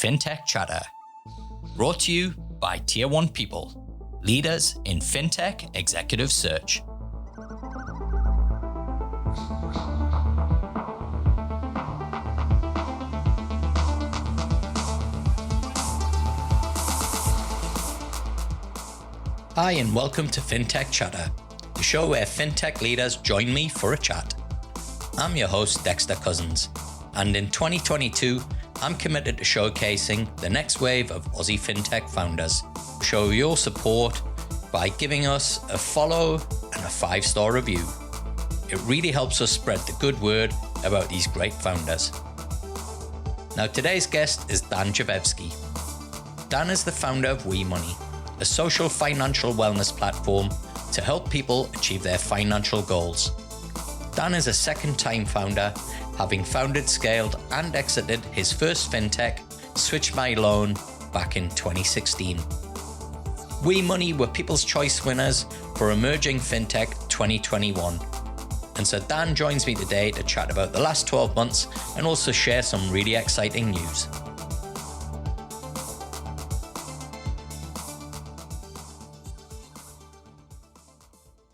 Fintech Chatter, brought to you by Tier 1 People, leaders in Fintech executive search. Hi and welcome to Fintech Chatter, the show where Fintech leaders join me for a chat. I'm your host, Dexter Cousins, and in 2022, I'm committed to showcasing the next wave of Aussie Fintech founders. Show your support by giving us a follow and a 5-star review. It really helps us spread the good word about these great founders. Now today's guest is Dan Jovevski. Dan is the founder of Wemoney, a social financial wellness platform to help people achieve their financial goals. Dan is a second-time founder, having founded, scaled, and exited his first fintech, Switch My Loan, back in 2016. Wemoney were People's Choice winners for Emerging Fintech 2021. And so Dan joins me today to chat about the last 12 months and also share some really exciting news.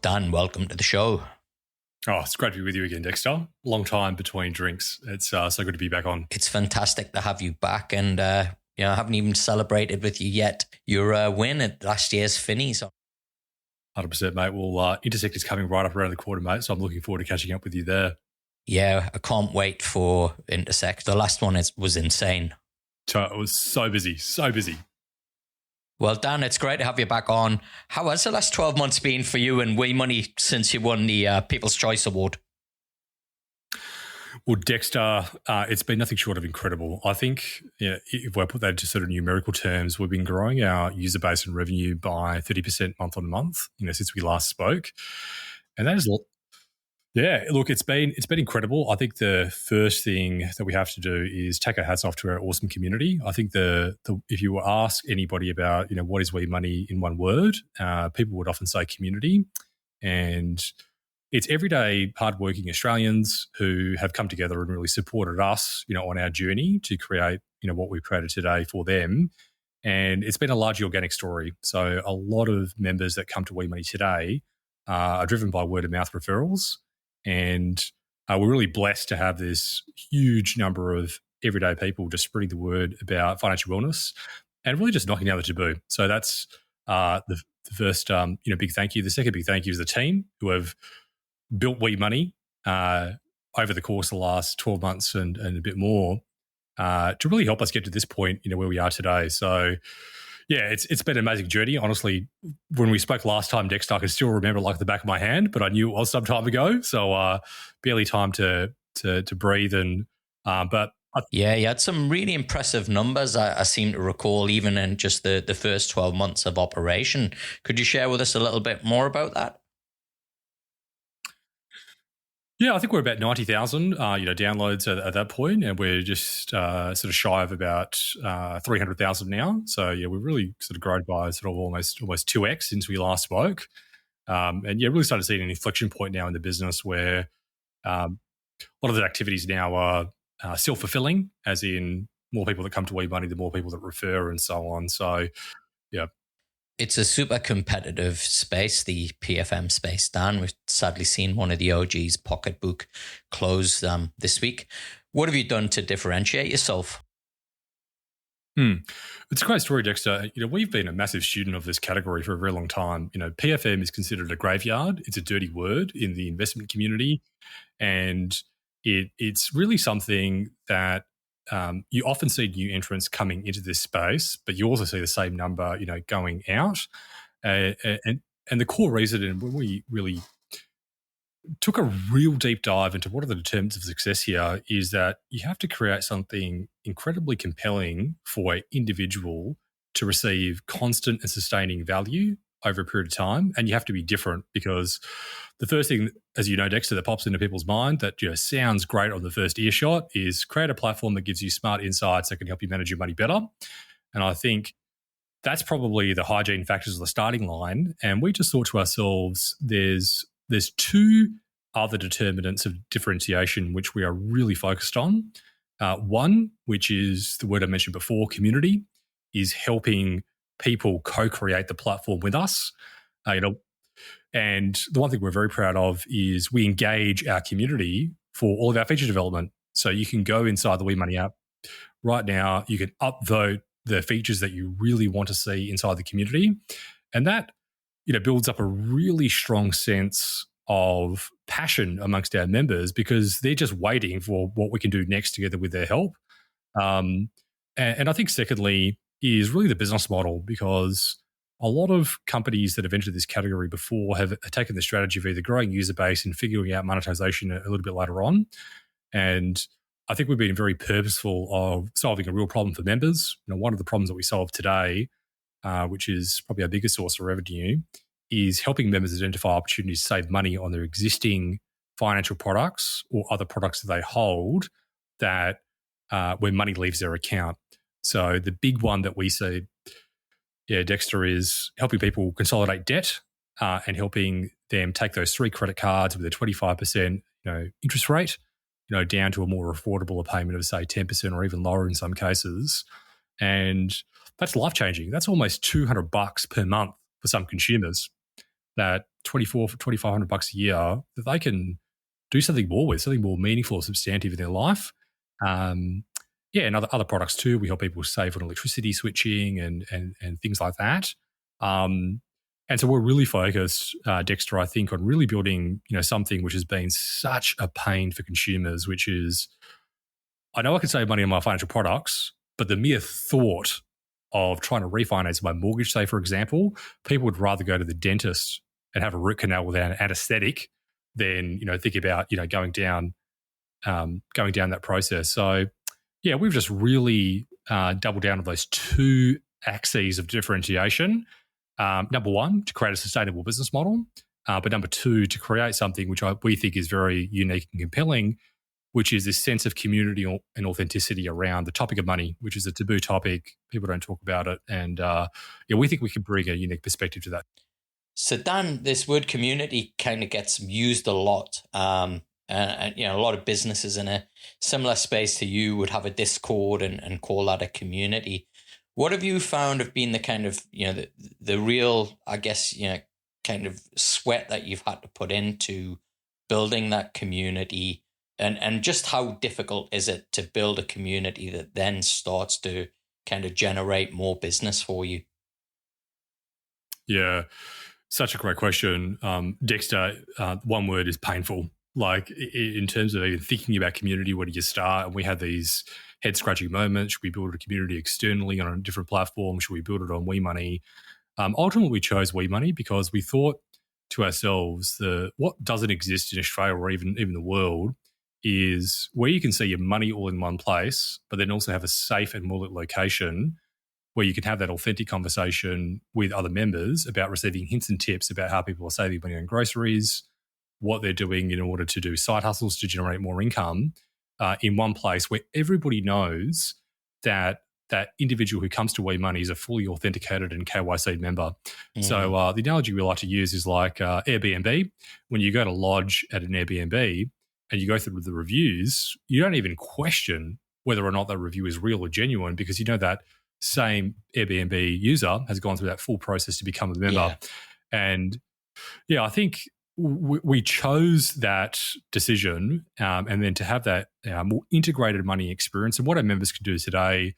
Dan, welcome to the show. Oh, it's great to be with you again, Dexter. Long time between drinks. It's so good to be back on. It's fantastic to have you back, and I haven't even celebrated with you yet your win at last year's Finnies. 100%, mate. Well, Intersect is coming right up around the corner, mate, so I'm looking forward to catching up with you there. Yeah, I can't wait for Intersect. The last one was insane. It was so busy. Well, Dan, it's great to have you back on. How has the last 12 months been for you and Wemoney since you won the People's Choice Award? Well, Dexter, it's been nothing short of incredible. I think if I put that into sort of numerical terms, we've been growing our user base and revenue by 30% month on month, since we last spoke. And that is, look, it's been incredible. I think the first thing that we have to do is take our hats off to our awesome community. I think if you ask anybody about, what is Wemoney in one word, people would often say community. And it's everyday hardworking Australians who have come together and really supported us, on our journey to create, what we've created today for them. And it's been a largely organic story. So a lot of members that come to Wemoney today are driven by word of mouth referrals. And we're really blessed to have this huge number of everyday people just spreading the word about financial wellness and really just knocking down the taboo. So that's the first, big thank you. The second big thank you is the team who have built Wemoney over the course of the last 12 months and a bit more to really help us get to this point, where we are today. So, yeah, it's been an amazing journey. Honestly, when we spoke last time, Dexter, I can still remember like the back of my hand, but I knew it was some time ago. So barely time to breathe. Yeah, you had some really impressive numbers, I seem to recall, even in just the first 12 months of operation. Could you share with us a little bit more about that? Yeah, I think we're about 90,000, downloads at that point, and we're just sort of shy of about 300,000 now. So yeah, we've really sort of grown by sort of almost 2x since we last spoke, and yeah, really started to see an inflection point now in the business where a lot of the activities now are self-fulfilling, as in more people that come to Wemoney, the more people that refer, and so on. So yeah. It's a super competitive space, the PFM space, Dan. We've sadly seen one of the OG's pocketbook close this week. What have you done to differentiate yourself? It's a great story, Dexter. We've been a massive student of this category for a very long time. PFM is considered a graveyard. It's a dirty word in the investment community. And it's really something that you often see new entrants coming into this space, but you also see the same number, going out. And the core reason, and when we really took a real deep dive into what are the determinants of success here, is that you have to create something incredibly compelling for an individual to receive constant and sustaining value over a period of time. And you have to be different, because the first thing, as you know, Dexter, that pops into people's mind that sounds great on the first earshot is create a platform that gives you smart insights that can help you manage your money better. And I think that's probably the hygiene factors of the starting line. And we just thought to ourselves, there's two other determinants of differentiation which we are really focused on. One, which is the word I mentioned before, community, is helping people co-create the platform with us. And the one thing we're very proud of is we engage our community for all of our feature development. So you can go inside the Wemoney app right now. You can upvote the features that you really want to see inside the community, and that builds up a really strong sense of passion amongst our members because they're just waiting for what we can do next together with their help. And I think secondly is really the business model, because a lot of companies that have entered this category before have taken the strategy of either growing user base and figuring out monetization a little bit later on. And I think we've been very purposeful of solving a real problem for members. One of the problems that we solve today, which is probably our biggest source of revenue, is helping members identify opportunities to save money on their existing financial products or other products that they hold that where money leaves their account. So the big one that we see, Dexter, is helping people consolidate debt and helping them take those 3 credit cards with a 25% interest rate, down to a more affordable payment of say 10% or even lower in some cases. And that's life-changing. That's almost $200 per month for some consumers. That $2,500 a year that they can do something more with, something more meaningful or substantive in their life. And other products too. We help people save on electricity switching and things like that. And so we're really focused, Dexter, I think, on really building something which has been such a pain for consumers, which is, I know I can save money on my financial products, but the mere thought of trying to refinance my mortgage, say for example, people would rather go to the dentist and have a root canal without an anesthetic than think about going down that process. So we've just really doubled down on those 2 axes of differentiation. Number one, to create a sustainable business model, but number 2, to create something which we think is very unique and compelling, which is this sense of community and authenticity around the topic of money, which is a taboo topic. People don't talk about it. And we think we can bring a unique perspective to that. So Dan, this word community kind of gets used a lot. And a lot of businesses in a similar space to you would have a Discord and call that a community. What have you found have been the kind of, the real, I guess, kind of sweat that you've had to put into building that community, and just how difficult is it to build a community that then starts to kind of generate more business for you? Yeah, such a great question. Dexter, one word is painful. Like in terms of even thinking about community, where do you start? And we had these head-scratching moments. Should we build a community externally on a different platform? Should we build it on Wemoney? Ultimately, we chose Wemoney because we thought to ourselves, what doesn't exist in Australia or even the world is where you can see your money all in one place, but then also have a safe and mullet location where you can have that authentic conversation with other members about receiving hints and tips about how people are saving money on groceries, what they're doing in order to do side hustles to generate more income in one place where everybody knows that that individual who comes to Wemoney is a fully authenticated and KYC member. Mm. So the analogy we like to use is like Airbnb. When you go to lodge at an Airbnb and you go through the reviews, you don't even question whether or not that review is real or genuine because you know that same Airbnb user has gone through that full process to become a member. Yeah. And I think we chose that decision and then to have that more integrated money experience. And what our members can do today,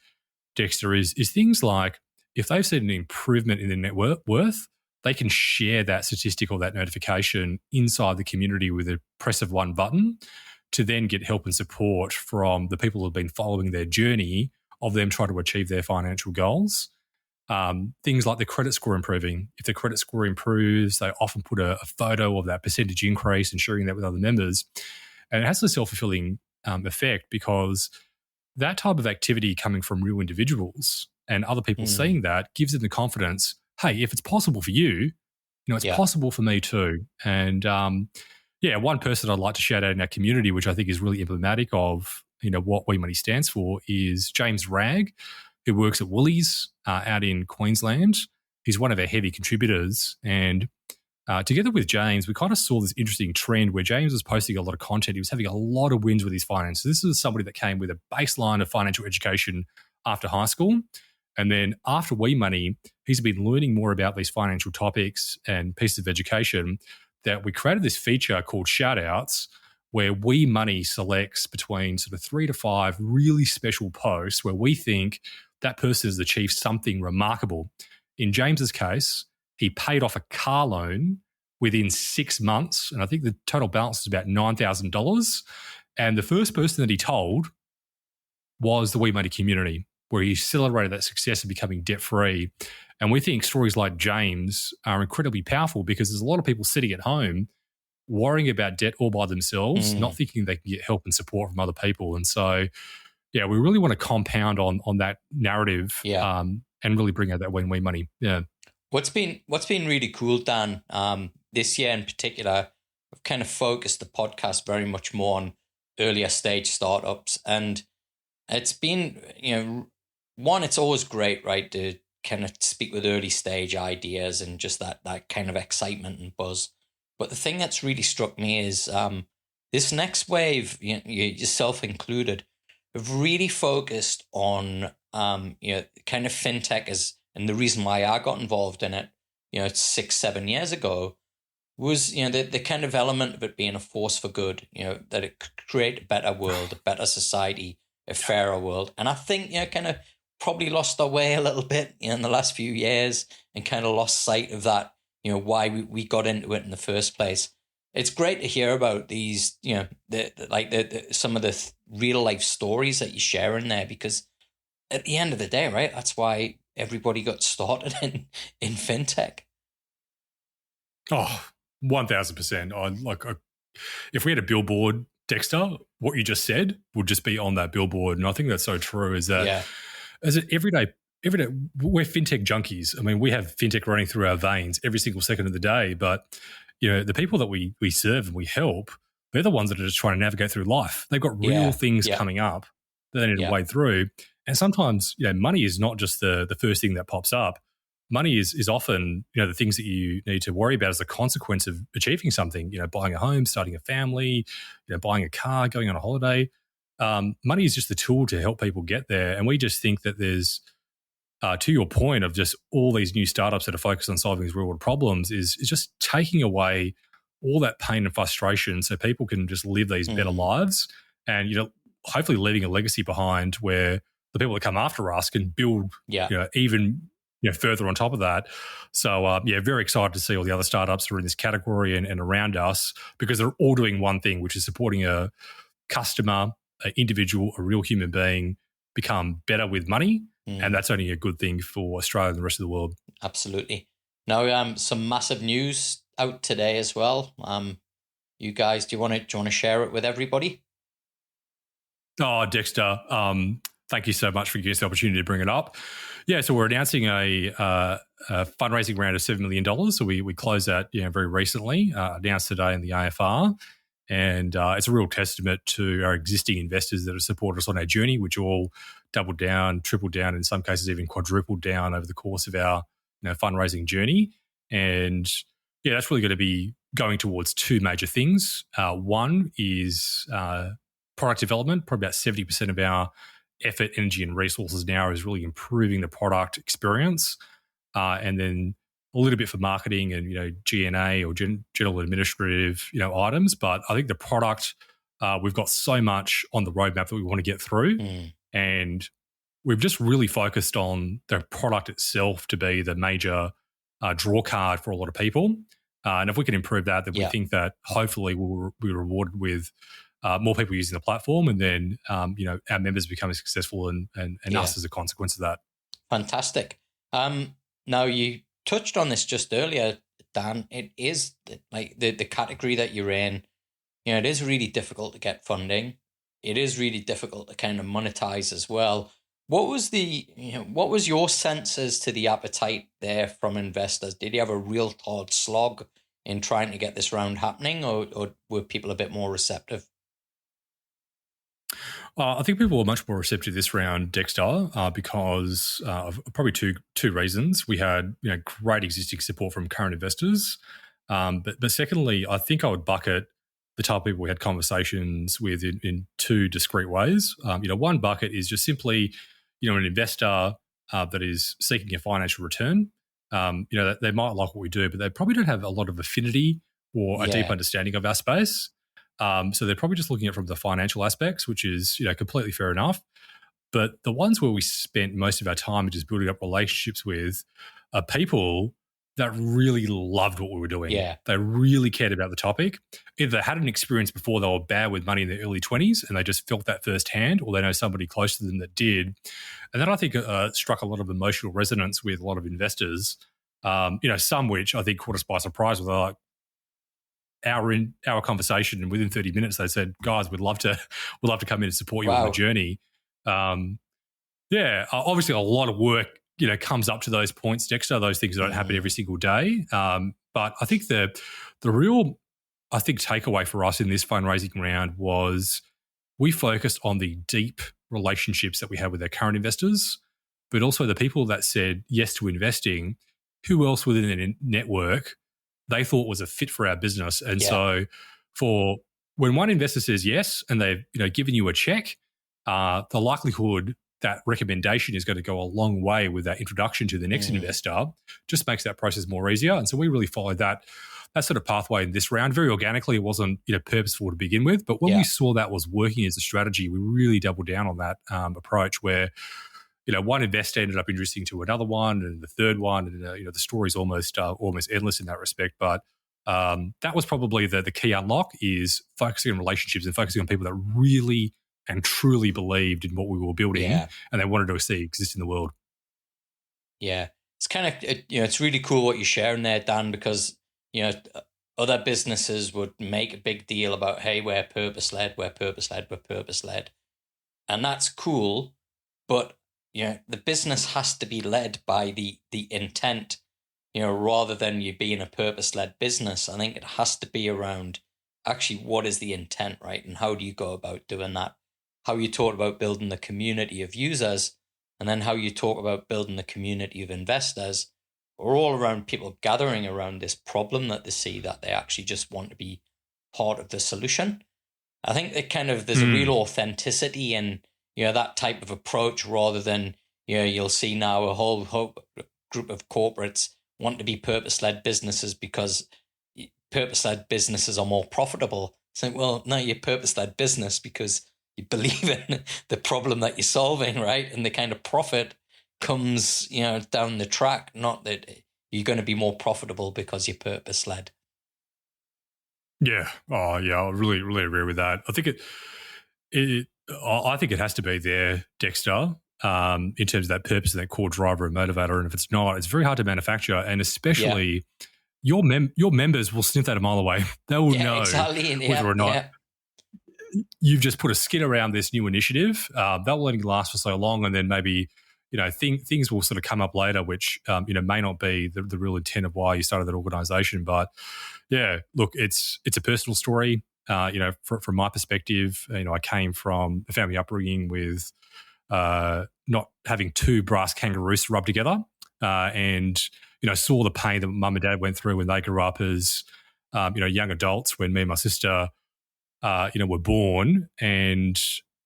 Dexter, is things like if they've seen an improvement in their net worth, they can share that statistic or that notification inside the community with a press of one button to then get help and support from the people who have been following their journey of them trying to achieve their financial goals. Things like the credit score improving. If the credit score improves, they often put a photo of that percentage increase and sharing that with other members. And it has a self-fulfilling effect because that type of activity coming from real individuals and other people seeing that gives them the confidence, hey, if it's possible for you, it's possible for me too. And one person I'd like to shout out in our community, which I think is really emblematic of what Wemoney stands for, is James Ragg, who works at Woolies out in Queensland. He's one of our heavy contributors, and together with James, we kind of saw this interesting trend where James was posting a lot of content. He was having a lot of wins with his finances. This is somebody that came with a baseline of financial education after high school. And then after Wemoney, he's been learning more about these financial topics and pieces of education that we created this feature called Shoutouts, where Wemoney selects between sort of 3 to 5 really special posts where we think that person has achieved something remarkable. In James's case, he paid off a car loan within 6 months, and I think the total balance is about $9,000. And the first person that he told was the Wemoney community, where he celebrated that success of becoming debt-free. And we think stories like James are incredibly powerful because there's a lot of people sitting at home worrying about debt all by themselves, not thinking they can get help and support from other people. And so, yeah, we really want to compound on that narrative and really bring out that Wemoney. Yeah. What's been really cool, Dan, this year in particular, I've kind of focused the podcast very much more on earlier stage startups. And it's been, one, it's always great, right, to kind of speak with early stage ideas and just that kind of excitement and buzz. But the thing that's really struck me is this next wave, yourself included, have really focused on, kind of fintech and the reason why I got involved in it, 6-7 years ago, was, the kind of element of it being a force for good, that it could create a better world, a better society, a fairer world. And I think, kind of probably lost our way a little bit in the last few years and kind of lost sight of that, why we got into it in the first place. It's great to hear about these, some of the real life stories that you share in there, because at the end of the day, right, that's why everybody got started in fintech. Oh, 1,000%. If we had a billboard, Dexter, what you just said would just be on that billboard. And I think that's so true, is that every day, we're fintech junkies. I mean, we have fintech running through our veins every single second of the day. But, the people that we serve and we help, they're the ones that are just trying to navigate through life. They've got real things coming up that they need to wade through. And sometimes, money is not just the first thing that pops up. Money is often, the things that you need to worry about as a consequence of achieving something, buying a home, starting a family, buying a car, going on a holiday. Money is just the tool to help people get there. And we just think that there's, to your point of just all these new startups that are focused on solving these real world problems is just taking away all that pain and frustration so people can just live these better lives and, hopefully leaving a legacy behind where the people that come after us can build, even further on top of that. So, very excited to see all the other startups that are in this category and around us, because they're all doing one thing, which is supporting a customer, an individual, a real human being become better with money. And that's only a good thing for Australia and the rest of the world. Absolutely. Now, some massive news out today as well. You guys, do you want to share it with everybody? Oh, Dexter, thank you so much for giving us the opportunity to bring it up. Yeah, so we're announcing a fundraising round of $7 million. So we closed that very recently, announced today in the AFR. And it's a real testament to our existing investors that have supported us on our journey, which all doubled down, tripled down, in some cases even quadrupled down over the course of our fundraising journey. And that's really going to be going towards two major things. One is product development. Probably about 70% of our effort, energy, and resources now is really improving the product experience. And then a little bit for marketing and, G&A or general administrative, items. But I think the product, we've got so much on the roadmap that we want to get through. And we've just really focused on the product itself to be the major draw card for a lot of people. And if we can improve that, then we think that hopefully we'll be rewarded with more people using the platform, and then, our members becoming successful and us as a consequence of that. Fantastic. Now, you touched on this just earlier, Dan. It is the category that you're in. It is really difficult to get funding. It is really difficult to kind of monetize as well. What was your sense as to the appetite there from investors? Did you have a real hard slog in trying to get this round happening, or were people a bit more receptive? I think people were much more receptive this round, Dexter, because of probably two reasons. We had great existing support from current investors, But secondly, I think I would bucket the type of people we had conversations with in two discrete ways. One bucket is just simply, an investor that is seeking a financial return. They might like what we do, but they probably don't have a lot of affinity or a deep understanding of our space. So they're probably just looking at it from the financial aspects, which is, completely fair enough. But the ones where we spent most of our time just building up relationships with are people that really loved what we were doing. Yeah. They really cared about the topic. Either they had an experience before they were bad with money in their early 20s and they just felt that firsthand, or they know somebody close to them that did. And that I think struck a lot of emotional resonance with a lot of investors, some which I think caught us by surprise with like our conversation, and within 30 minutes they said, guys, we'd love to come in and support you on the journey. Obviously a lot of work comes up to those points, Dexter. Those things don't happen every single day. But I think the real, takeaway for us in this fundraising round was we focused on the deep relationships that we had with our current investors, but also the people that said yes to investing, who else within the network they thought was a fit for our business. And so for when one investor says yes and they've given you a check, the likelihood that recommendation is going to go a long way with that introduction to the next investor just makes that process more easier. And so we really followed that sort of pathway in this round very organically. It wasn't purposeful to begin with, but when we saw that was working as a strategy, we really doubled down on that approach where one investor ended up introducing to another one and the third one, and the story's almost endless in that respect. But that was probably the key unlock, is focusing on relationships and focusing on people that really and truly believed in what we were building and they wanted to see exist in the world. Yeah. It's kind of, it's really cool what you're sharing there, Dan, because, other businesses would make a big deal about, hey, we're purpose-led. And that's cool. But, the business has to be led by the intent, rather than you being a purpose-led business. I think it has to be around actually what is the intent, right? And how do you go about doing that? How you talk about building the community of users, and then how you talk about building the community of investors, are all around people gathering around this problem that they see, that they actually just want to be part of the solution. I think that there's a real authenticity in, that type of approach, rather than, you'll see now a whole group of corporates want to be purpose-led businesses because purpose-led businesses are more profitable. It's like, well, no, you're purpose-led business because you believe in the problem that you're solving, right? And the kind of profit comes, down the track, not that you're going to be more profitable because you're purpose-led. Yeah. Oh, yeah. I really, really agree with that. I think I think it has to be there, Dexter, in terms of that purpose and that core driver and motivator. And if it's not, it's very hard to manufacture. And especially your members will sniff that a mile away. They will know whether or not you've just put a skin around this new initiative. They'll let it last for so long, and then maybe things will sort of come up later, which may not be the real intent of why you started that organization. But yeah, look, it's a personal story. From my perspective, I came from a family upbringing with not having two brass kangaroos to rub together, and saw the pain that mum and dad went through when they grew up as young adults, when me and my sister were born. And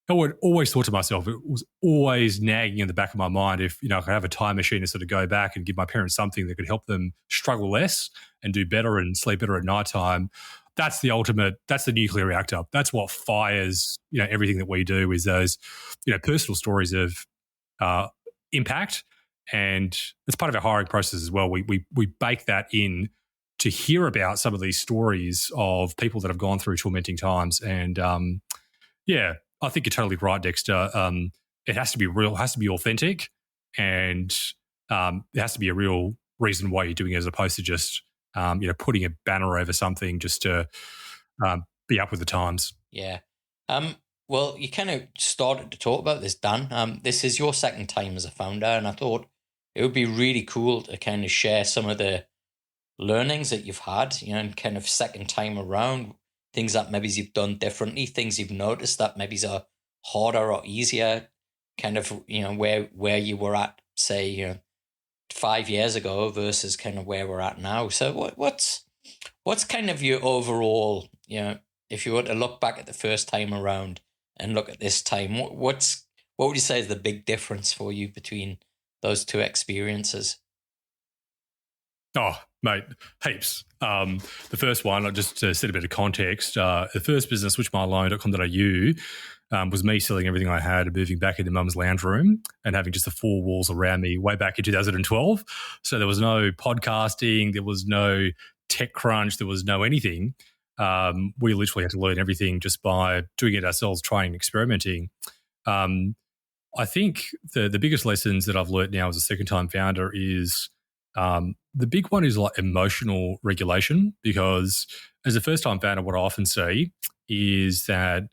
I would always thought to myself, it was always nagging in the back of my mind, if I could have a time machine to sort of go back and give my parents something that could help them struggle less and do better and sleep better at nighttime. That's the ultimate. That's the nuclear reactor. That's what fires everything that we do, is those personal stories of impact, and it's part of our hiring process as well. We bake that in to hear about some of these stories of people that have gone through tormenting times. And I think you're totally right, Dexter. It has to be real, it has to be authentic, and there has to be a real reason why you're doing it, as opposed to just putting a banner over something just to be up with the times. Yeah. Well, you kind of started to talk about this, Dan. This is your second time as a founder, and I thought it would be really cool to kind of share some of the learnings that you've had, and kind of second time around, things that maybe you've done differently, things you've noticed that maybe are harder or easier, kind of, where you were at, say, 5 years ago versus kind of where we're at now. So what's What's kind of your overall, if you were to look back at the first time around and look at this time, what would you say is the big difference for you between those two experiences? Oh, mate, heaps. The first one, just to set a bit of context, the first business, switchmyloan.com.au, was me selling everything I had and moving back into mum's lounge room and having just the four walls around me way back in 2012. So there was no podcasting, there was no tech crunch, there was no anything. We literally had to learn everything just by doing it ourselves, trying and experimenting. I think the biggest lessons that I've learned now as a second-time founder is the big one is like emotional regulation, because as a first-time founder, what I often see is that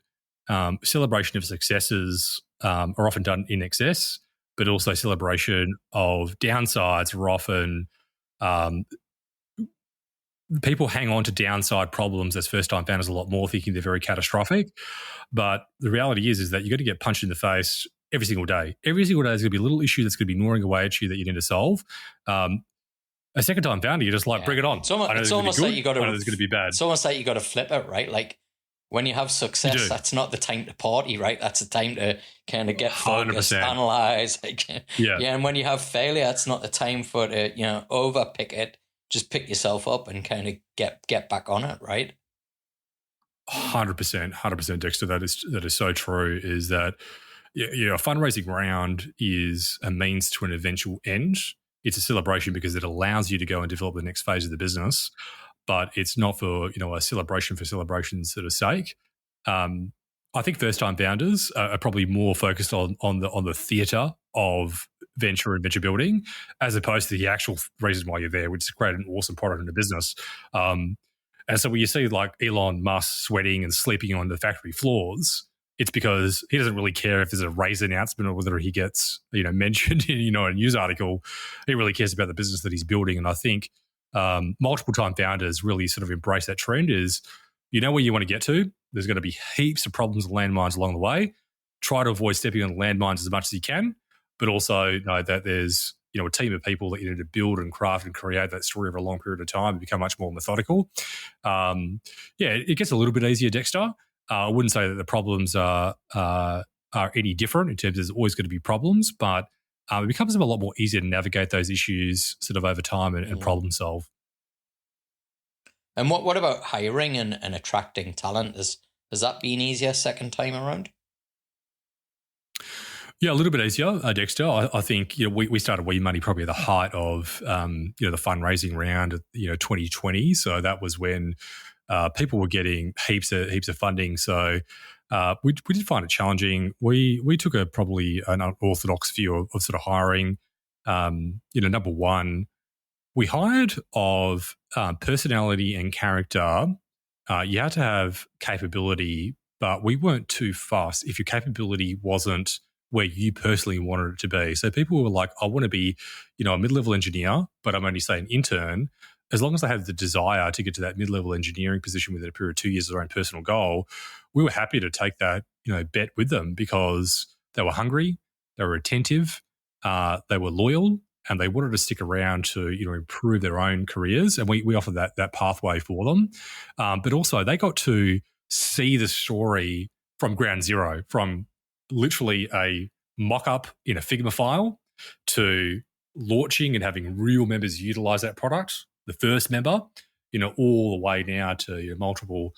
celebration of successes are often done in excess, but also celebration of downsides are often people hang on to downside problems as first-time founders a lot more, thinking they're very catastrophic. But the reality is that you're going to get punched in the face every single day. Every single day there's going to be a little issue that's going to be gnawing away at you that you need to solve. A second-time founder, you're just like, bring it on. It's almost like you got to. There's going to be bad. It's almost like you got to flip it, right? Like when you have success, that's not the time to party, right? That's the time to kind of get focused, 100%. Analyze. And when you have failure, it's not the time for to overpick it. Just pick yourself up and kind of get back on it, right? 100%, Dexter. That is so true. Is that a fundraising round is a means to an eventual end. It's a celebration because it allows you to go and develop the next phase of the business, but it's not for a celebration for celebration's sort of sake. I think first-time founders are probably more focused on the theatre of venture and venture building, as opposed to the actual reason why you're there, which is to create an awesome product in the business. And so when you see like Elon Musk sweating and sleeping on the factory floors, it's because he doesn't really care if there's a raise announcement or whether he gets mentioned in a news article. He really cares about the business that he's building. And I think multiple time founders really sort of embrace that trend. Is where you want to get to. There's going to be heaps of problems and landmines along the way. Try to avoid stepping on landmines as much as you can, but also know that there's a team of people that you need to build and craft and create that story over a long period of time and become much more methodical. It gets a little bit easier, Dexter. I wouldn't say that the problems are any different in terms of there's always going to be problems, but it becomes a lot more easier to navigate those issues sort of over time and problem solve. And what about hiring and attracting talent? Has that been easier second time around? Yeah, a little bit easier, Dexter. I think we started Wemoney probably at the height of the fundraising round, 2020. So that was when people were getting heaps of funding. So we did find it challenging. We took probably an unorthodox view of sort of hiring. Number one, we hired of personality and character. You had to have capability, but we weren't too fast if your capability wasn't where you personally wanted it to be. So people were like, I want to be, a mid-level engineer, but I'm only, say, an intern. As long as they have the desire to get to that mid-level engineering position within a period of 2 years of their own personal goal, we were happy to take that, bet with them because they were hungry, they were attentive, they were loyal, and they wanted to stick around to, improve their own careers. And we offered that pathway for them. But also they got to see the story from ground zero, from literally a mock-up in a Figma file to launching and having real members utilize that product, the first member, all the way now to multiple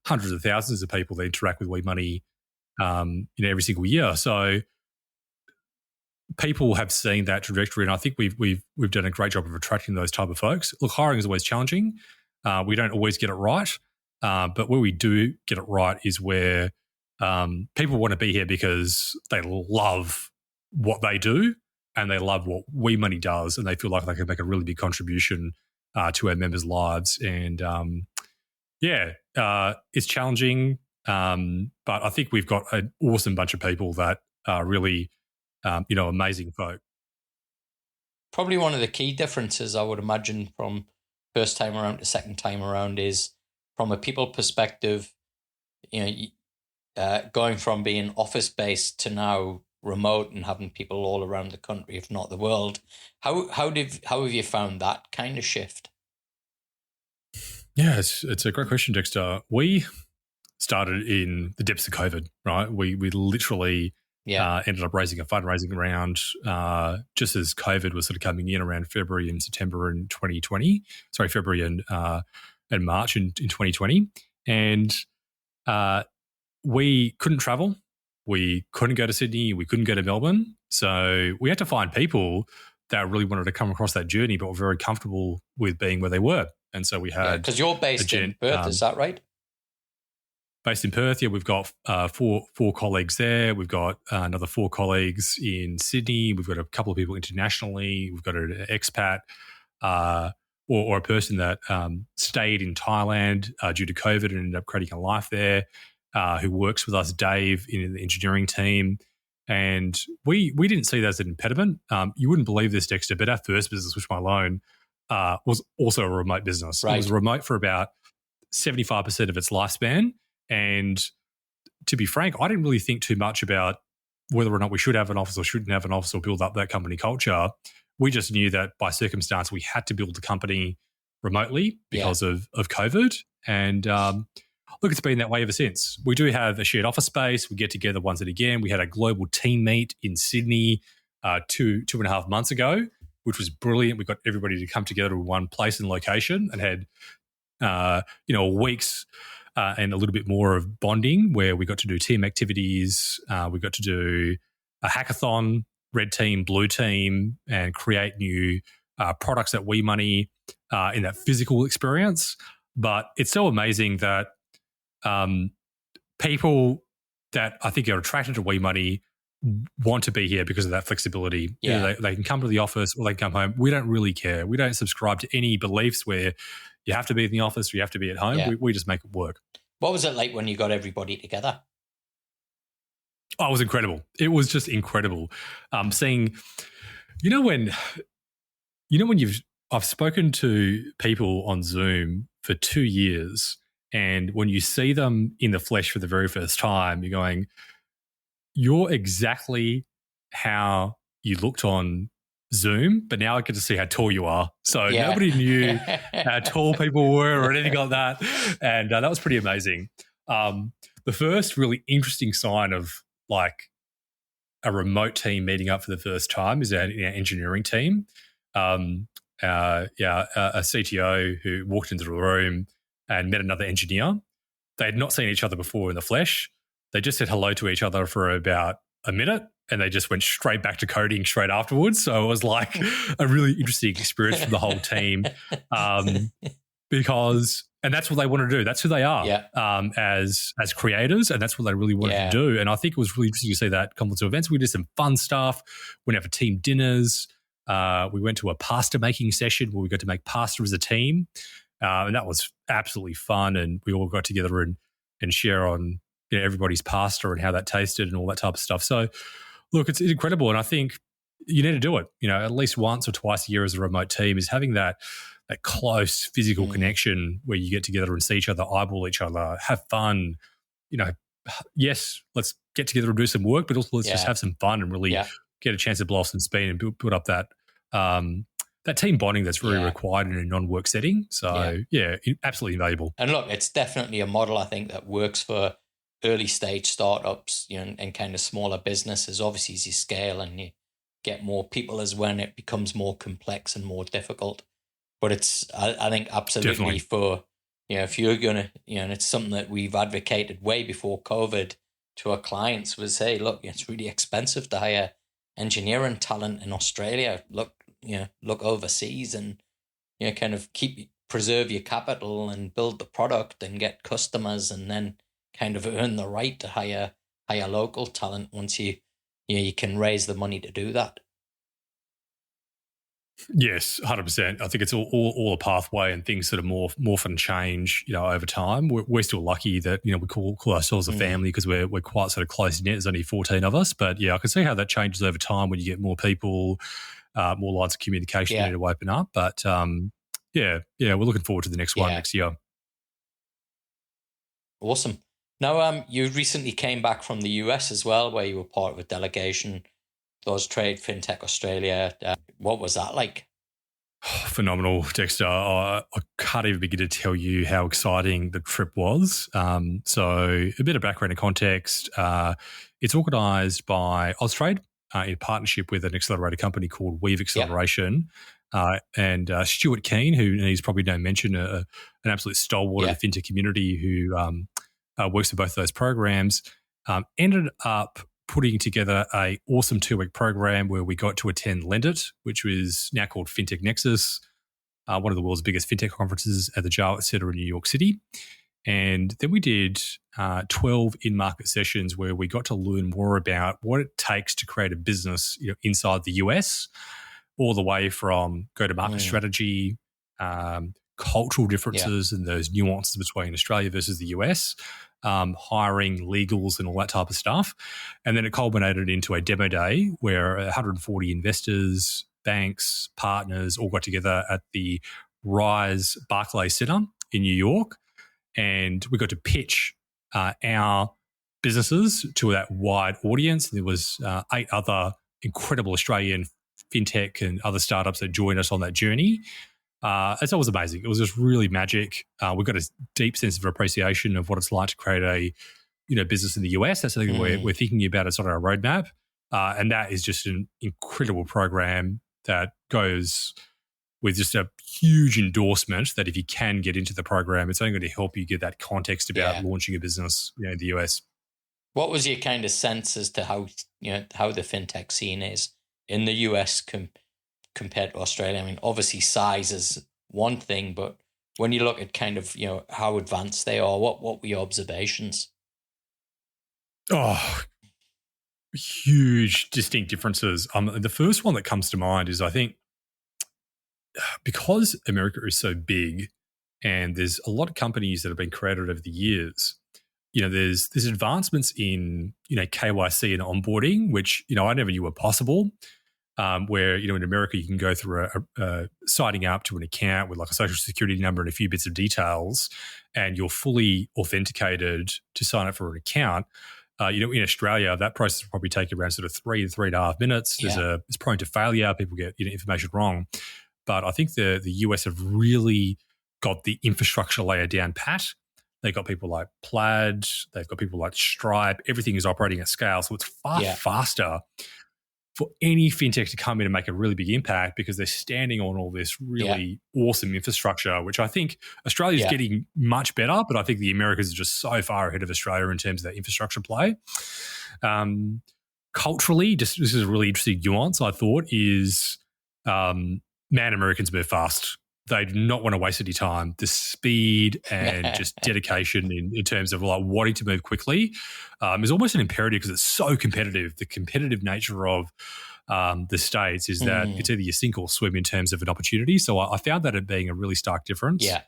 hundreds of thousands of people that interact with Wemoney, every single year. So people have seen that trajectory, and I think we've done a great job of attracting those type of folks. Look, hiring is always challenging. We don't always get it right, but where we do get it right is where people want to be here because they love what they do and they love what Wemoney does, and they feel like they can make a really big contribution to our members' lives. And it's challenging, but I think we've got an awesome bunch of people that are really amazing folk. Probably one of the key differences I would imagine from first time around to second time around is from a people perspective, going from being office based to now remote and having people all around the country, if not the world. How have you found that kind of shift? Yeah, it's a great question, Dexter. We started in the depths of COVID, right? We literally ended up raising a fundraising round just as COVID was sort of coming in around February and September in 2020. Sorry, February and March in 2020. And we couldn't travel. We couldn't go to Sydney. We couldn't go to Melbourne. So we had to find people that really wanted to come across that journey but were very comfortable with being where they were. And so we had... Because you're based in Perth, is that right? Based in Perth, yeah, we've got four colleagues there. We've got another 4 colleagues in Sydney. We've got a couple of people internationally. We've got an expat or a person that stayed in Thailand due to COVID and ended up creating a life there, who works with us, Dave, in the engineering team. And we didn't see that as an impediment. You wouldn't believe this, Dexter, but our first business, which my loan, was also a remote business. Right. It was remote for about 75% of its lifespan. And to be frank, I didn't really think too much about whether or not we should have an office or shouldn't have an office or build up that company culture. We just knew that by circumstance, we had to build the company remotely because of COVID. And look, it's been that way ever since. We do have a shared office space. We get together once and again. We had a global team meet in Sydney 2.5 months ago, which was brilliant. We got everybody to come together in one place and location and had, weeks and a little bit more of bonding where we got to do team activities. We got to do a hackathon, red team, blue team, and create new products at Wemoney in that physical experience. But it's so amazing that people that I think are attracted to Wemoney want to be here because of that flexibility. Yeah. You know, they can come to the office or they can come home. We don't really care. We don't subscribe to any beliefs where you have to be in the office or you have to be at home. Yeah. We just make it work. What was it like when you got everybody together? Oh, it was incredible. It was just incredible. Seeing, I've spoken to people on Zoom for 2 years, and when you see them in the flesh for the very first time, you're going, you're exactly how you looked on Zoom, but now I get to see how tall you are. So nobody knew how tall people were or anything like that. And that was pretty amazing. The first really interesting sign of like a remote team meeting up for the first time is our engineering team. A CTO who walked into the room and met another engineer. They had not seen each other before in the flesh. They just said hello to each other for about a minute and they just went straight back to coding straight afterwards. So it was like a really interesting experience for the whole team because that's what they want to do. That's who they are as creators, and that's what they really wanted to do. And I think it was really interesting to see that confluence of events. We did some fun stuff. We went out for team dinners. We went to a pasta making session where we got to make pasta as a team. And that was absolutely fun. And we all got together and share on everybody's pasta and how that tasted and all that type of stuff. So, look, it's incredible. And I think you need to do it, at least once or twice a year as a remote team, is having that close physical connection where you get together and see each other, eyeball each other, have fun. Yes, let's get together and do some work, but also let's just have some fun and really get a chance to blow off some steam and build up that that team bonding that's really required in a non-work setting. So, absolutely invaluable. And look, it's definitely a model, I think, that works for early stage startups, and kind of smaller businesses. Obviously, as you scale and you get more people is when it becomes more complex and more difficult. But it's, I think, absolutely for, if you're going to, and it's something that we've advocated way before COVID to our clients was, hey, look, it's really expensive to hire engineering talent in Australia. Look overseas and, kind of preserve your capital and build the product and get customers and then kind of earn the right to hire local talent once you can raise the money to do that. Yes, 100%. I think it's all a pathway and things sort of morph and change, over time. We're still lucky that, we call ourselves a family because we're quite sort of close knit. There's only 14 of us. But I can see how that changes over time when you get more people, more lines of communication need to open up. But we're looking forward to the next one next year. Awesome. Now, you recently came back from the US as well, where you were part of a delegation, Trade Fintech Australia. What was that like? Phenomenal, Dexter. I can't even begin to tell you how exciting the trip was. So a bit of background and context. It's organised by Austrade in partnership with an accelerator company called Weave Acceleration. And Stuart Keane, who needs probably no mention, an absolute stalwart of the fintech community who works for both of those programs, ended up putting together a awesome 2-week program where we got to attend Lendit, which was now called Fintech Nexus, one of the world's biggest fintech conferences at the Jarlett Center in New York City. And then we did 12 in-market sessions where we got to learn more about what it takes to create a business inside the US, all the way from go-to-market strategy, cultural differences and those nuances between Australia versus the US, hiring, legals and all that type of stuff. And then it culminated into a demo day where 140 investors, banks, partners all got together at the Rise Barclays Center in New York. And we got to pitch our businesses to that wide audience. There was 8 other incredible Australian fintech and other startups that joined us on that journey. And so it was amazing. It was just really magic. We got a deep sense of appreciation of what it's like to create a business in the US. That's something we're thinking about as on our roadmap. And that is just an incredible program that goes with just a huge endorsement that if you can get into the program, it's only going to help you get that context about launching a business in the US. What was your kind of sense as to how the fintech scene is in the US compared to Australia? I mean, obviously size is one thing, but when you look at kind of, how advanced they are, what were your observations? Oh, huge distinct differences. The first one that comes to mind is I think because America is so big and there's a lot of companies that have been created over the years, there's advancements in, KYC and onboarding, which, I never knew were possible. Where, in America, you can go through signing up to an account with like a social security number and a few bits of details, and you're fully authenticated to sign up for an account. In Australia, that process will probably take around sort of 3 to 3.5 minutes. It's prone to failure. People get information wrong. But I think the US have really got the infrastructure layer down pat. They've got people like Plaid. They've got people like Stripe. Everything is operating at scale. So it's far faster for any fintech to come in and make a really big impact because they're standing on all this really awesome infrastructure, which I think Australia is getting much better, but I think the Americas are just so far ahead of Australia in terms of that infrastructure play. Culturally, this is a really interesting nuance, I thought, is Americans move fast. They do not want to waste any time. The speed and just dedication in terms of like wanting to move quickly is almost an imperative because it's so competitive. The competitive nature of the States is that it's either you sink or swim in terms of an opportunity. So I found that as being a really stark difference. Yeah.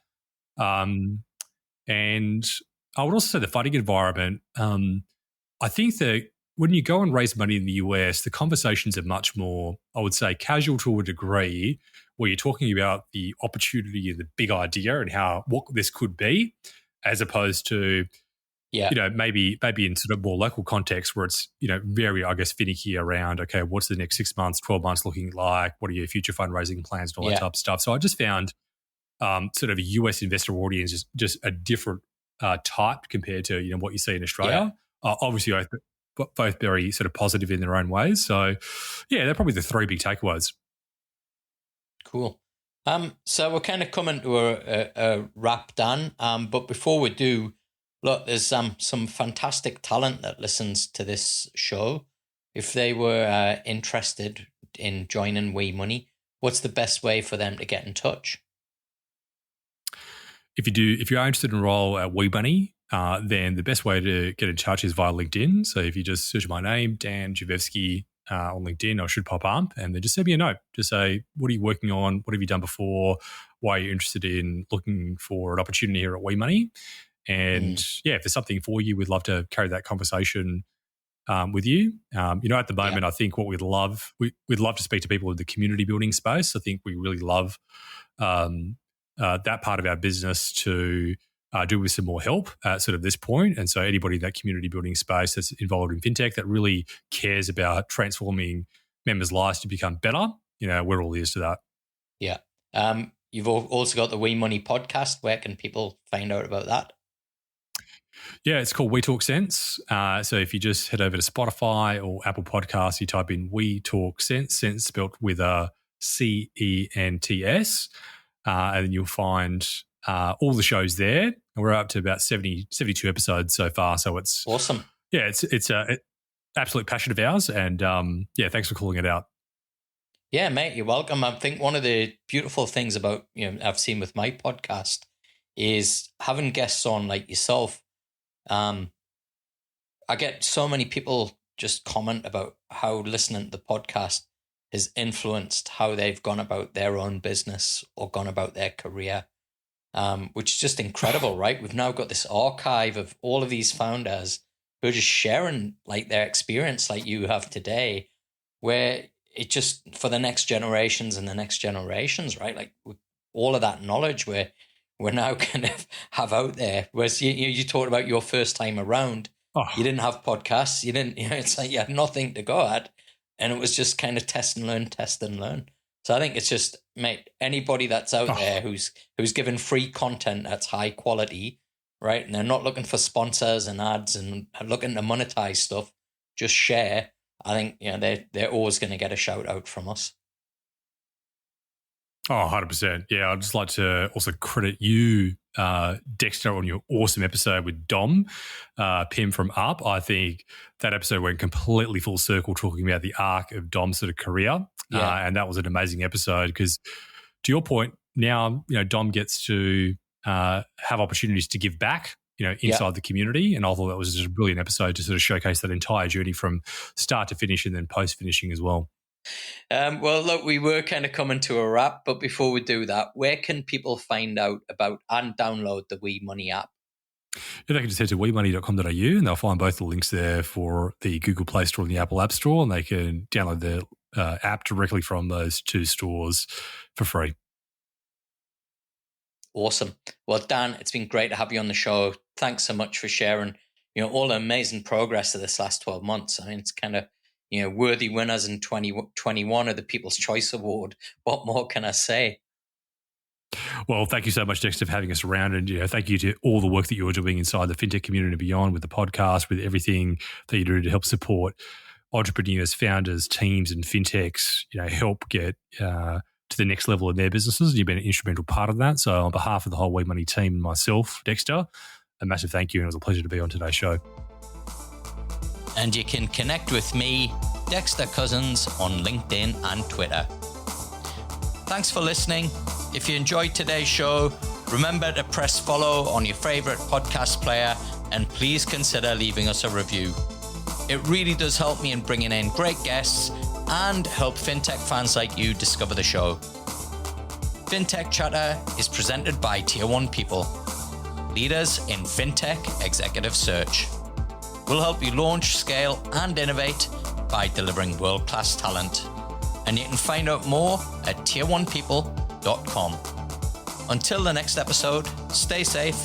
And I would also say the funding environment, I think that when you go and raise money in the US, the conversations are much more, I would say, casual to a degree, where you're talking about the opportunity and the big idea and what this could be, as opposed to, maybe in sort of more local context where it's, very, I guess, finicky around, okay, what's the next 6 months, 12 months looking like? What are your future fundraising plans and all that type of stuff? So I just found sort of a US investor audience is just a different type compared to, what you see in Australia. Obviously, both very sort of positive in their own ways. So, they're probably the 3 big takeaways. Cool. So we're kind of coming to a wrap, Dan. But before we do, look, there's some fantastic talent that listens to this show. If they were interested in joining Wemoney, what's the best way for them to get in touch? If you are interested in enroll at Wemoney, then the best way to get in touch is via LinkedIn. So if you just search my name, Dan Jovevski, on LinkedIn, I should pop up, and then just send me a note. Just say, what are you working on? What have you done before? Why are you interested in looking for an opportunity here at Wemoney? And if there's something for you, we'd love to carry that conversation with you. At the moment, I think what we'd love to speak to people in the community building space. I think we really love that part of our business to do with some more help at sort of this point. And so anybody in that community building space that's involved in fintech that really cares about transforming members' lives to become better, we're all ears to that. Yeah. You've also got the Wemoney podcast. Where can people find out about that? Yeah, it's called We Talk Sense. So if you just head over to Spotify or Apple Podcasts, you type in We Talk Sense, sense spelt with a CENTS, and then you'll find all the shows there. And we're up to about 72 episodes so far. So it's awesome. Yeah, it's an absolute passion of ours. And thanks for calling it out. Yeah, mate, you're welcome. I think one of the beautiful things about, I've seen with my podcast is having guests on like yourself. I get so many people just comment about how listening to the podcast has influenced how they've gone about their own business or gone about their career, which is just incredible, right? We've now got this archive of all of these founders who are just sharing like their experience like you have today, where it just, for the next generations and the next generations, right? Like all of that knowledge we're now kind of have out there. Whereas you talked about your first time around, you didn't have podcasts, you didn't, it's like you had nothing to go at, and it was just kind of test and learn. So I think it's just, mate, anybody that's out there who's given free content that's high quality, right? And they're not looking for sponsors and ads and looking to monetize stuff, just share. I think they're always going to get a shout out from us. 100%. Yeah, I'd just like to also credit you, Dexter, on your awesome episode with Dom, Pim from Up. I think that episode went completely full circle, talking about the arc of Dom's sort of career. And that was an amazing episode because, to your point, now Dom gets to have opportunities to give back, inside the community. And I thought that was just a brilliant episode to sort of showcase that entire journey from start to finish and then post-finishing as well. Well, look, we were kind of coming to a wrap, but before we do that, where can people find out about and download the Wemoney app? Yeah, they can just head to wemoney.com.au and they'll find both the links there for the Google Play Store and the Apple App Store, and they can download the app directly from those two stores for free. Awesome. Well, Dan, it's been great to have you on the show. Thanks so much for sharing, all the amazing progress of this last 12 months. I mean, it's kind of, worthy winners in 2021 of the People's Choice Award. What more can I say? Well, thank you so much, Dexter, for having us around. And thank you to all the work that you're doing inside the fintech community and beyond, with the podcast, with everything that you do to help support entrepreneurs, founders, teams and fintechs, help get to the next level of their businesses. You've been an instrumental part of that. So on behalf of the whole Wemoney team and myself, Dexter, a massive thank you. And it was a pleasure to be on today's show. And you can connect with me, Dexter Cousins, on LinkedIn and Twitter. Thanks for listening. If you enjoyed today's show, remember to press follow on your favorite podcast player, and please consider leaving us a review. It really does help me in bringing in great guests and help fintech fans like you discover the show. Fintech Chatter is presented by Tier 1 People, leaders in fintech executive search. We'll help you launch, scale, and innovate by delivering world-class talent. And you can find out more at tier1people.com. Until the next episode, stay safe